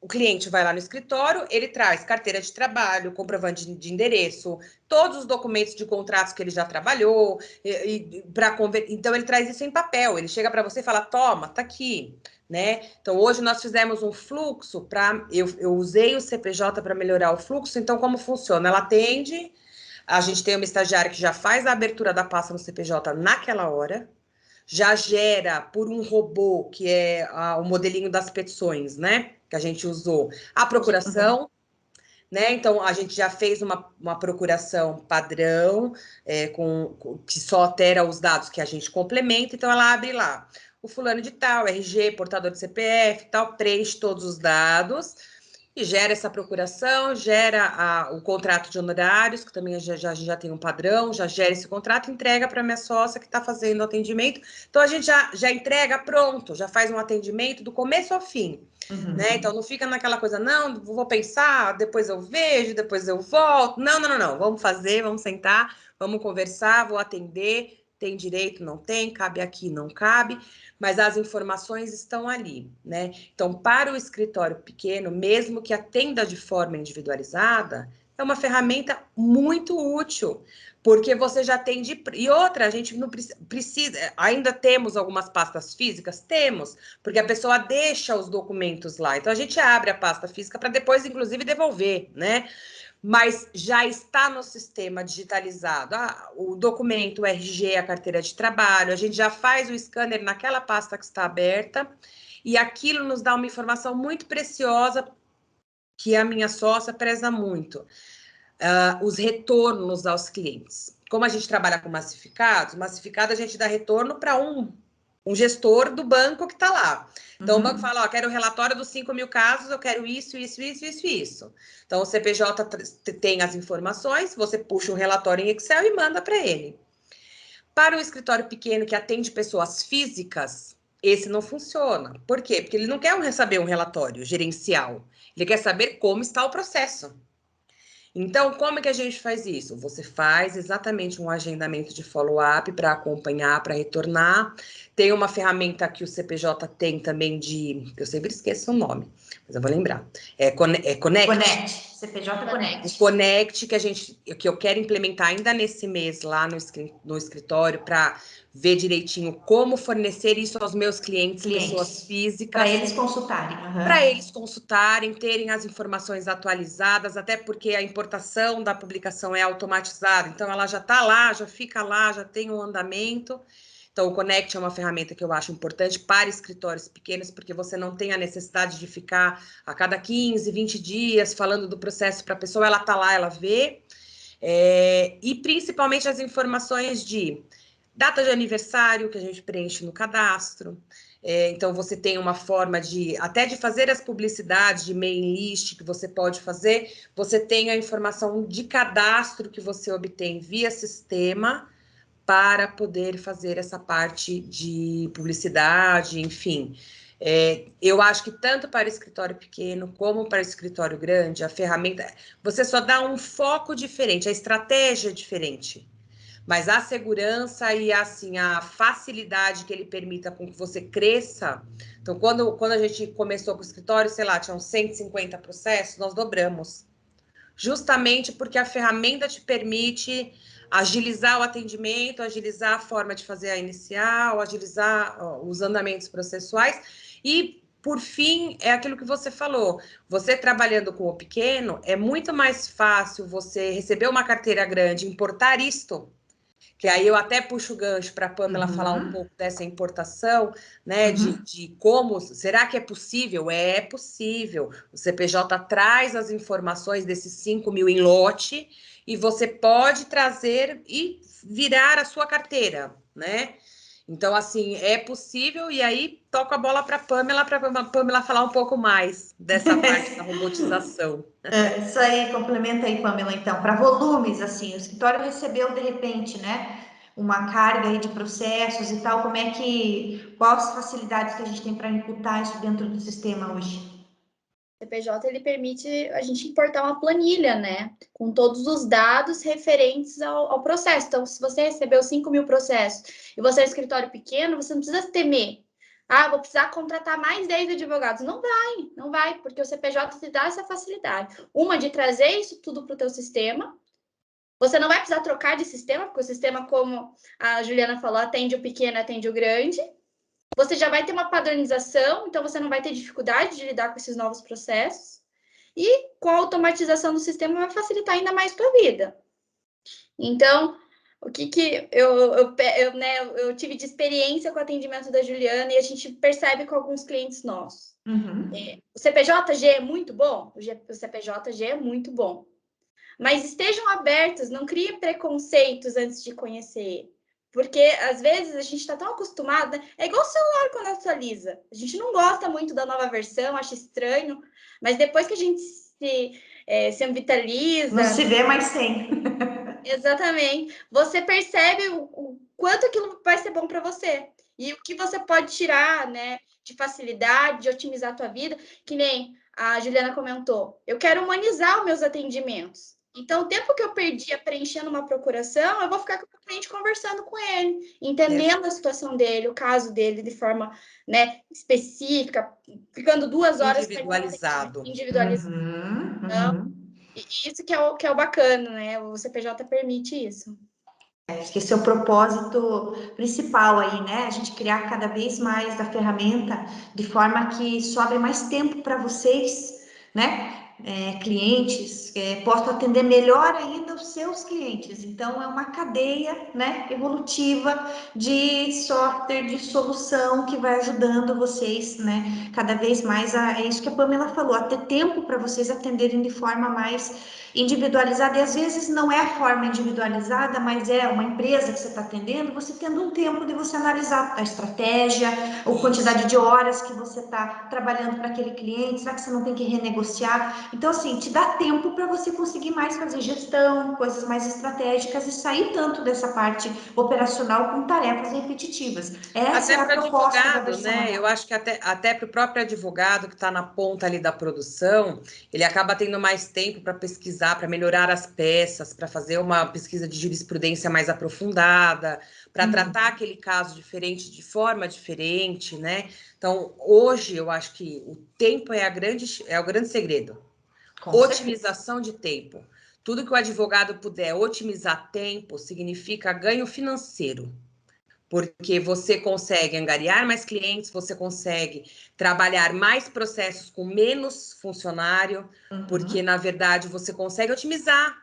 o cliente vai lá no escritório, ele traz carteira de trabalho, comprovante de endereço, todos os documentos de contratos que ele já trabalhou, então ele traz isso em papel, ele chega para você e fala, toma, tá aqui, né? Então hoje nós fizemos um fluxo eu usei o CPJ para melhorar o fluxo, então como funciona? Ela atende, a gente tem uma estagiária que já faz a abertura da pasta no CPJ naquela hora, já gera por um robô, que é o modelinho das petições, né? Que a gente usou, a procuração, né? Então, a gente já fez uma procuração padrão, que só altera os dados que a gente complementa, então ela abre lá. O fulano de tal, RG, portador de CPF, tal, preenche todos os dados e gera essa procuração, gera o contrato de honorários, que também já tem um padrão, já gera esse contrato, entrega para a minha sócia que está fazendo o atendimento. Então, a gente já entrega pronto, já faz um atendimento do começo ao fim. Né? Então, não fica naquela coisa, não, vou pensar, depois eu vejo, depois eu volto. Não. Vamos fazer, vamos sentar, vamos conversar, vou atender. Tem direito, não tem, cabe aqui, não cabe, mas as informações estão ali, né? Então, para o escritório pequeno, mesmo que atenda de forma individualizada, é uma ferramenta muito útil, porque você já tem E outra, a gente não precisa... Ainda temos algumas pastas físicas? Temos, porque a pessoa deixa os documentos lá. Então, a gente abre a pasta física para depois, inclusive, devolver, né? Mas já está no sistema digitalizado. O documento, o RG, a carteira de trabalho, a gente já faz o scanner naquela pasta que está aberta, e aquilo nos dá uma informação muito preciosa que a minha sócia preza muito. Os retornos aos clientes. Como a gente trabalha com massificado a gente dá retorno para um gestor do banco que está lá. Então, o banco fala, quero o relatório dos 5 mil casos, eu quero isso. Então, o CPJ tem as informações, você puxa um relatório em Excel e manda para ele. Para o escritório pequeno que atende pessoas físicas, esse não funciona. Por quê? Porque ele não quer saber um relatório gerencial, ele quer saber como está o processo. Então, como é que a gente faz isso? Você faz exatamente um agendamento de follow-up para acompanhar, para retornar. Tem uma ferramenta que o CPJ tem também eu sempre esqueço o nome, mas eu vou lembrar. Connect. Connect. CPJ Connect. O Connect, que eu quero implementar ainda nesse mês lá no escritório, para ver direitinho como fornecer isso aos meus clientes. Pessoas físicas. Para eles consultarem. Para eles consultarem, terem as informações atualizadas, até porque a importação da publicação é automatizada, então ela já está lá, já fica lá, já tem um andamento. Então, o Connect é uma ferramenta que eu acho importante para escritórios pequenos, porque você não tem a necessidade de ficar a cada 15, 20 dias falando do processo para a pessoa, ela está lá, ela vê. E principalmente as informações de Data de aniversário que a gente preenche no cadastro. Então, você tem uma forma até de fazer as publicidades de mailing list que você pode fazer. Você tem a informação de cadastro que você obtém via sistema para poder fazer essa parte de publicidade, enfim. Eu acho que tanto para escritório pequeno como para escritório grande, a ferramenta, você só dá um foco diferente, a estratégia é diferente. Mas a segurança e assim, a facilidade que ele permita com que você cresça. Então, quando a gente começou com o escritório, sei lá, tinham 150 processos, nós dobramos. Justamente porque a ferramenta te permite agilizar o atendimento, agilizar a forma de fazer a inicial, agilizar os andamentos processuais e, por fim, é aquilo que você falou. Você trabalhando com o pequeno, é muito mais fácil você receber uma carteira grande, importar isto, que aí eu até puxo o gancho para a Pamela falar um pouco dessa importação, né, de como, será que é possível? É possível. O CPJ traz as informações desses 5 mil em lote e você pode trazer e virar a sua carteira, né? Então, assim, é possível, e aí toco a bola para a Pamela falar um pouco mais dessa parte da robotização. Isso aí, complementa aí, Pamela, então, para volumes, assim, o escritório recebeu, de repente, né, uma carga aí de processos e tal, quais as facilidades que a gente tem para imputar isso dentro do sistema hoje? O CPJ, ele permite a gente importar uma planilha, né, com todos os dados referentes ao processo. Então, se você recebeu 5 mil processos e você é um escritório pequeno, você não precisa temer. Ah, vou precisar contratar mais 10 advogados. Não vai, porque o CPJ te dá essa facilidade. Uma de trazer isso tudo para o teu sistema. Você não vai precisar trocar de sistema, porque o sistema, como a Juliana falou, atende o pequeno, atende o grande. Você já vai ter uma padronização, então você não vai ter dificuldade de lidar com esses novos processos. E com a automatização do sistema vai facilitar ainda mais a tua vida. Então, o que eu tive de experiência com o atendimento da Juliana e a gente percebe com alguns clientes nossos. O CPJ-G é muito bom? O CPJ-G é muito bom. Mas estejam abertos, não criem preconceitos antes de conhecer. Porque, às vezes, a gente está tão acostumado, né? É igual o celular quando atualiza. A gente não gosta muito da nova versão, acha estranho, mas depois que a gente se vitaliza... Não se vê mais sem. Exatamente. Você percebe o quanto aquilo vai ser bom para você. E o que você pode tirar, né, de facilidade, de otimizar a tua vida, que nem a Juliana comentou. Eu quero humanizar os meus atendimentos. Então, o tempo que eu perdia preenchendo uma procuração, eu vou ficar com o cliente conversando com ele, entendendo a situação dele, o caso dele de forma, né, específica, ficando 2 horas individualizado. Individualizado. Então, isso que é o bacana, né? O CPJ permite isso. Acho que esse é o propósito principal aí, né? A gente criar cada vez mais da ferramenta de forma que sobre mais tempo para vocês, né? Clientes, possam atender melhor ainda os seus clientes. Então, é uma cadeia, né, evolutiva de software, de solução que vai ajudando vocês, né, cada vez mais é isso que a Pamela falou, a ter tempo para vocês atenderem de forma mais individualizada, e às vezes não é a forma individualizada, mas é uma empresa que você está atendendo, você tendo um tempo de você analisar a estratégia, a quantidade de horas que você está trabalhando para aquele cliente, será que você não tem que renegociar? Então, assim, te dá tempo para você conseguir mais fazer gestão, coisas mais estratégicas e sair tanto dessa parte operacional com tarefas repetitivas. Essa é a proposta da versão né? Eu acho que até para o próprio advogado que está na ponta ali da produção, ele acaba tendo mais tempo para pesquisar, para melhorar as peças, para fazer uma pesquisa de jurisprudência mais aprofundada, para tratar aquele caso diferente de forma diferente, né? Então, hoje eu acho que o tempo é o grande segredo. Otimização de tempo. Tudo que o advogado puder otimizar tempo significa ganho financeiro, porque você consegue angariar mais clientes, você consegue trabalhar mais processos com menos funcionário, porque, na verdade, você consegue otimizar.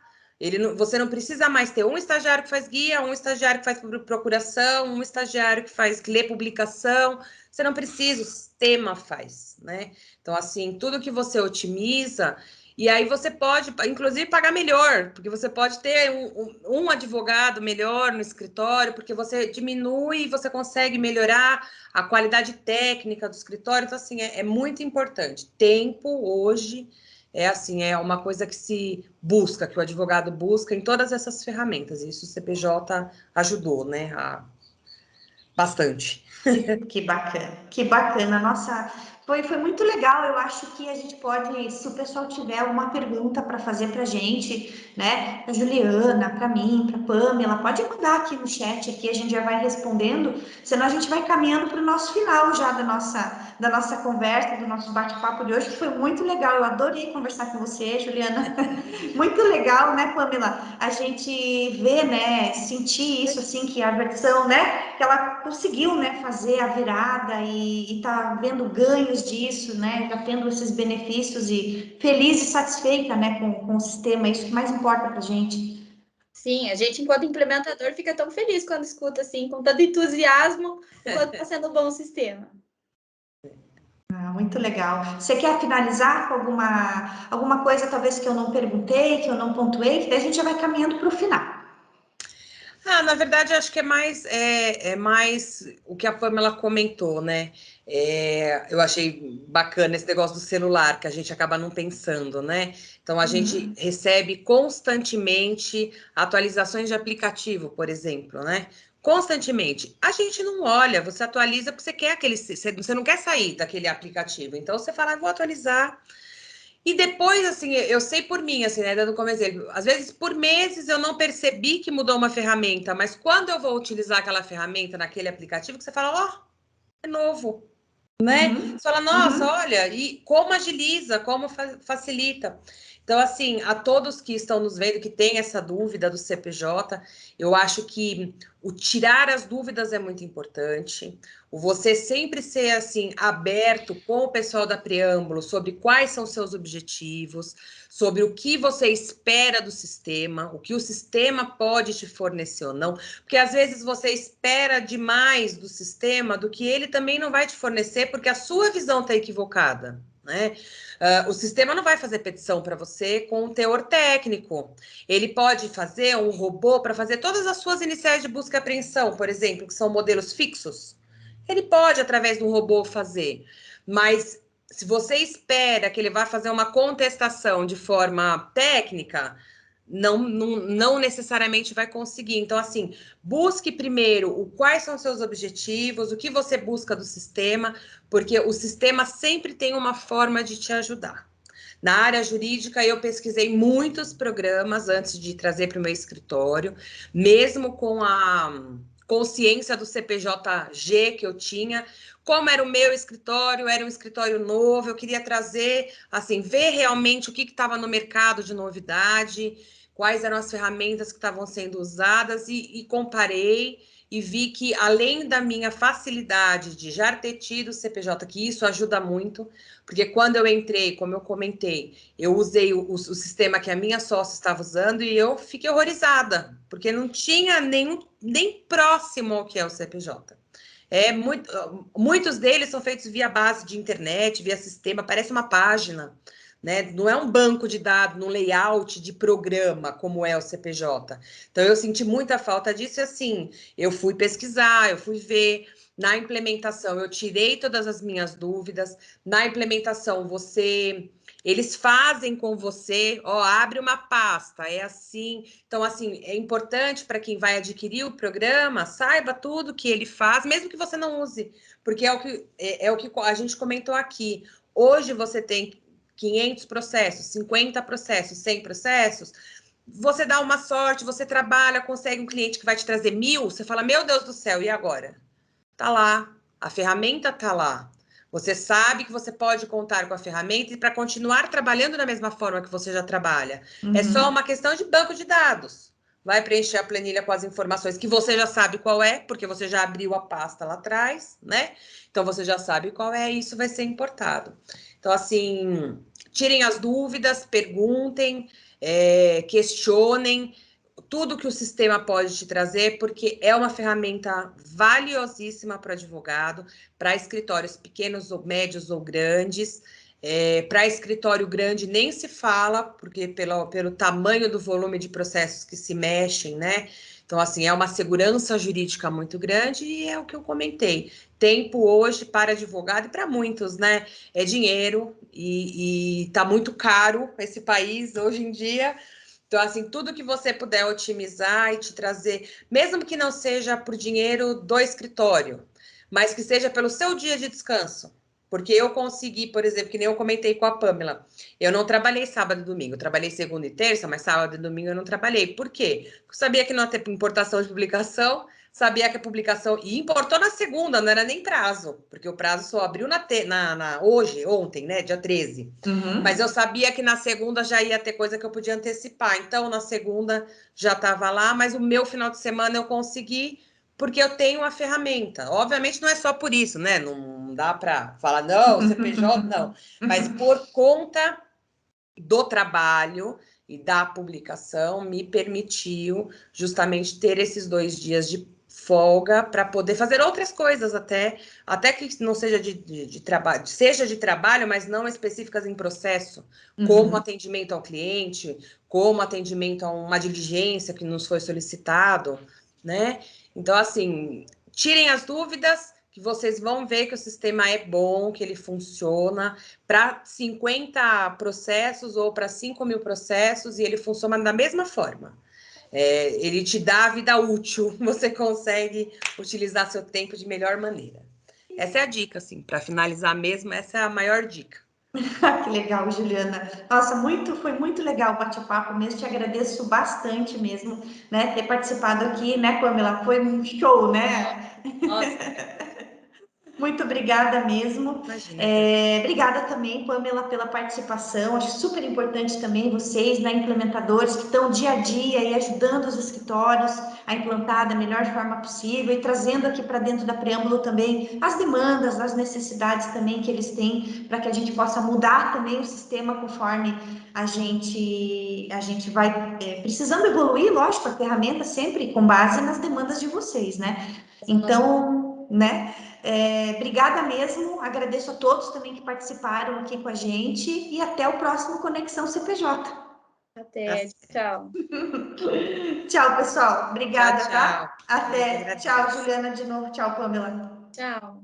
Você não precisa mais ter um estagiário que faz guia, um estagiário que faz procuração, um estagiário que lê publicação. Você não precisa, o sistema faz, né? Então, assim, tudo que você otimiza... E aí você pode, inclusive, pagar melhor, porque você pode ter um advogado melhor no escritório, porque você diminui e você consegue melhorar a qualidade técnica do escritório. Então, assim, é muito importante. Tempo, hoje, é assim, é uma coisa que se busca, que o advogado busca em todas essas ferramentas. E isso o CPJ ajudou, né? Bastante. Que bacana, que bacana. Nossa, foi muito legal. Eu acho que a gente pode, se o pessoal tiver alguma pergunta para fazer para a gente, né, para Juliana, para mim, para Pamela, pode mandar aqui no chat, aqui a gente já vai respondendo, senão a gente vai caminhando para o nosso final já da nossa conversa, do nosso bate-papo de hoje, que foi muito legal. Eu adorei conversar com você, Juliana. Muito legal, né, Pamela? A gente vê, né, sentir isso, assim, que a versão, né, que ela conseguiu, né, fazer a virada e tá vendo ganhos disso, né, tá tendo esses benefícios e feliz e satisfeita, né, com o sistema, isso que mais importa pra gente. Sim, a gente, enquanto implementador, fica tão feliz quando escuta assim, com tanto entusiasmo, o quanto está sendo bom o sistema. Ah, muito legal. Você quer finalizar com alguma coisa, talvez, que eu não perguntei, que eu não pontuei, que daí a gente já vai caminhando para o final. Na verdade, acho que é mais o que a Pamela comentou, né? Eu achei bacana esse negócio do celular, que a gente acaba não pensando, né? Então, a gente recebe constantemente atualizações de aplicativo, por exemplo, né? Constantemente. A gente não olha, você atualiza porque você quer você não quer sair daquele aplicativo. Então, você fala, vou atualizar. E depois, assim, eu sei por mim, assim, né, dando como exemplo, às vezes por meses eu não percebi que mudou uma ferramenta, mas quando eu vou utilizar aquela ferramenta naquele aplicativo, que você fala, ó, é novo, né? Você fala, nossa, olha, e como agiliza, como facilita. Então, assim, a todos que estão nos vendo, que têm essa dúvida do CPJ, eu acho que o tirar as dúvidas é muito importante. O você sempre ser, assim, aberto com o pessoal da Preâmbulo sobre quais são seus objetivos, sobre o que você espera do sistema, o que o sistema pode te fornecer ou não, porque às vezes você espera demais do sistema do que ele também não vai te fornecer, porque a sua visão está equivocada, né? O sistema não vai fazer petição para você com um teor técnico. Ele pode fazer um robô para fazer todas as suas iniciais de busca e apreensão, por exemplo, que são modelos fixos. Ele pode, através de um robô, fazer. Mas se você espera que ele vá fazer uma contestação de forma técnica, não necessariamente vai conseguir. Então, assim, busque primeiro quais são seus objetivos, o que você busca do sistema, porque o sistema sempre tem uma forma de te ajudar. Na área jurídica, eu pesquisei muitos programas antes de trazer para o meu escritório, mesmo com a consciência do CPJ-G que eu tinha. Como era o meu escritório, era um escritório novo, eu queria trazer, assim, ver realmente o que estava no mercado de novidade, quais eram as ferramentas que estavam sendo usadas e comparei e vi que, além da minha facilidade de já ter tido o CPJ, que isso ajuda muito, porque quando eu entrei, como eu comentei, eu usei o sistema que a minha sócia estava usando e eu fiquei horrorizada, porque não tinha nem próximo ao que é o CPJ. Muitos deles são feitos via base de internet, via sistema, parece uma página, né? Não é um banco de dados, num layout de programa, como é o CPJ. Então, eu senti muita falta disso e, assim, eu fui pesquisar, eu fui ver. Na implementação, eu tirei todas as minhas dúvidas. Na implementação, eles fazem com você, ó, abre uma pasta, é assim. Então, assim, é importante para quem vai adquirir o programa, saiba tudo que ele faz, mesmo que você não use, porque é o que a gente comentou aqui. Hoje você tem 500 processos, 50 processos, 100 processos, você dá uma sorte, você trabalha, consegue um cliente que vai te trazer 1000, você fala, meu Deus do céu, e agora? Tá lá, a ferramenta tá lá. Você sabe que você pode contar com a ferramenta e para continuar trabalhando da mesma forma que você já trabalha. É só uma questão de banco de dados. Vai preencher a planilha com as informações que você já sabe qual é, porque você já abriu a pasta lá atrás, né? Então você já sabe qual é e isso vai ser importado. Então, assim, tirem as dúvidas, perguntem, questionem tudo que o sistema pode te trazer, porque é uma ferramenta valiosíssima para advogado, para escritórios pequenos ou médios ou grandes. Para escritório grande nem se fala, porque pelo tamanho do volume de processos que se mexem, né? Então, assim, é uma segurança jurídica muito grande e é o que eu comentei. Tempo hoje para advogado e para muitos, né? É dinheiro e tá muito caro esse país hoje em dia. Então, assim, tudo que você puder otimizar e te trazer, mesmo que não seja por dinheiro do escritório, mas que seja pelo seu dia de descanso. Porque eu consegui, por exemplo, que nem eu comentei com a Pamela, eu não trabalhei sábado e domingo, eu trabalhei segunda e terça, mas sábado e domingo eu não trabalhei. Por quê? Porque eu sabia que não ia ter importação de publicação, sabia que a publicação. E importou na segunda, não era nem prazo, porque o prazo só abriu hoje, ontem, né? Dia 13. Mas eu sabia que na segunda já ia ter coisa que eu podia antecipar. Então, na segunda já estava lá, mas o meu final de semana eu consegui porque eu tenho a ferramenta. Obviamente não é só por isso, né? Não dá para falar, não, CPJ, não. Mas por conta do trabalho e da publicação, me permitiu justamente ter esses 2 dias de folga para poder fazer outras coisas até que não seja de trabalho, seja de trabalho, mas não específicas em processo, como atendimento ao cliente, como atendimento a uma diligência que nos foi solicitado, né? Então, assim, tirem as dúvidas, que vocês vão ver que o sistema é bom, que ele funciona para 50 processos ou para 5.000 processos e ele funciona da mesma forma. Ele te dá a vida útil, você consegue utilizar seu tempo de melhor maneira. Essa é a dica, assim, para finalizar mesmo, essa é a maior dica. Que legal, Juliana. Nossa, foi muito legal o bate-papo mesmo. Te agradeço bastante mesmo, né, ter participado aqui, né, Pamela? Foi um show, né? Nossa. Muito obrigada mesmo. Imagina. Obrigada também, Pamela, pela participação. Acho super importante também vocês, né, implementadores, que estão dia a dia aí ajudando os escritórios a implantar da melhor forma possível e trazendo aqui para dentro da Preâmbulo também as demandas, as necessidades também que eles têm para que a gente possa mudar também o sistema conforme a gente vai precisando evoluir, lógico, a ferramenta sempre com base nas demandas de vocês, né? Então, né? Obrigada mesmo, agradeço a todos também que participaram aqui com a gente e até o próximo Conexão CPJ. Até, tchau. Tchau, pessoal. Obrigada, Tchau, tá? tchau. Até. Tchau, Juliana, de novo. Tchau, Pamela. Tchau.